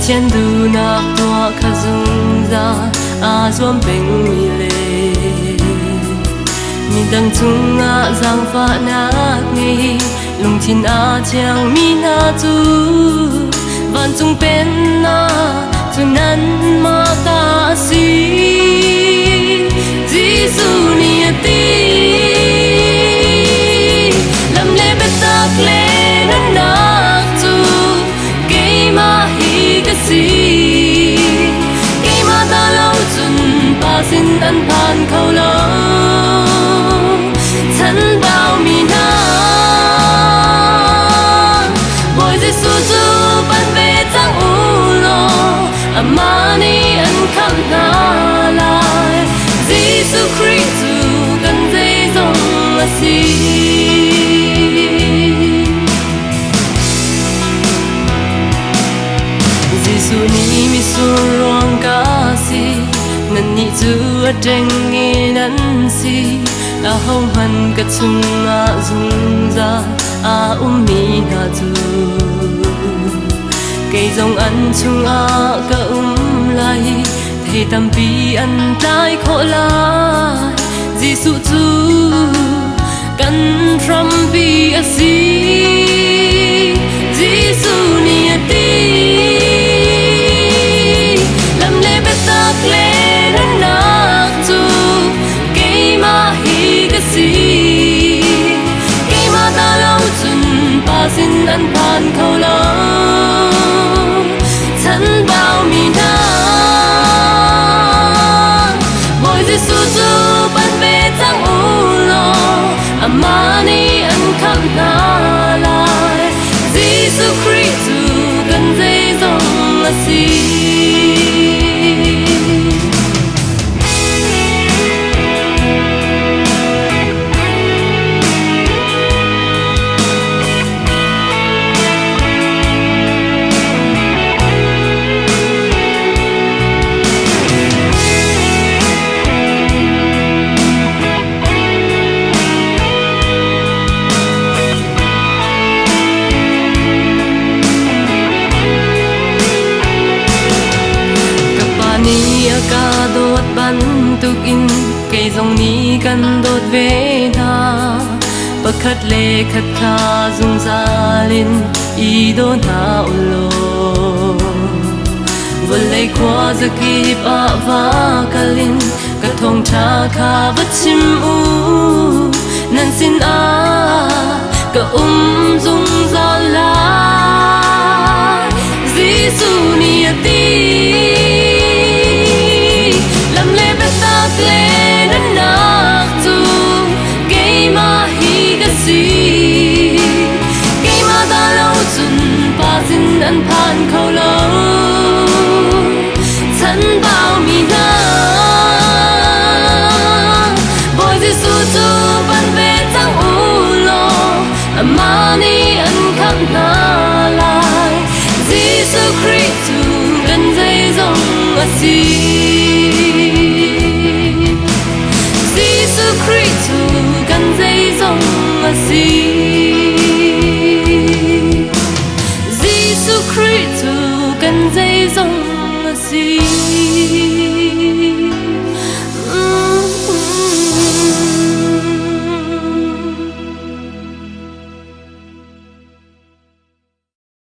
chen du na tua kha zung za a zuam beng mi le mi dang chung a giang fa na ngei lung chin a chiang mi na chu van chung pen na chu nan ma ta si Giêsu ni a ti lam le bet tak le na na chu ke ma hi ka si ke ma ta lo chun pa sin an phan khâu lo chan bao mi na boy Giêsu chu ban ve chang u lo amani an kham na lai Giêsu Christ chu kan dei dong a si Giêsu ni mi su ruang ka si nan ni chu a teng nge nan si a hong han ka chung a zung za a mi na chu cây dòng ăn chung a ka lai thei tam pi an tai kho lai Giêsu chu kan ram pi a si Giêsu ni a ti lam le bet tak le na nak chu ke ma hi ka si ke ma ta lo chun pa sin an phan khâu lo chan bao mi na boy Giêsu chu ban ve chang u lo amani an kham na lai Giêsu Christ chu kan dei dong a si ka dot ban tuk in cây dòng ni kan dot ve na pakhat le khat kha zung za lin i do na ulo vol le kwa za ki pa va kalin ka thong tha kha va chim u nan sin a ka zung za la Giêsu ni a ti le na nak chu ke ma hi ka si ke ma ta lo chun pa sin an phan khâu lo chan bao mi na boy Giêsu chu ban ve chang u lo amani an kham na lai Giêsu Christ chu kan dei dong a si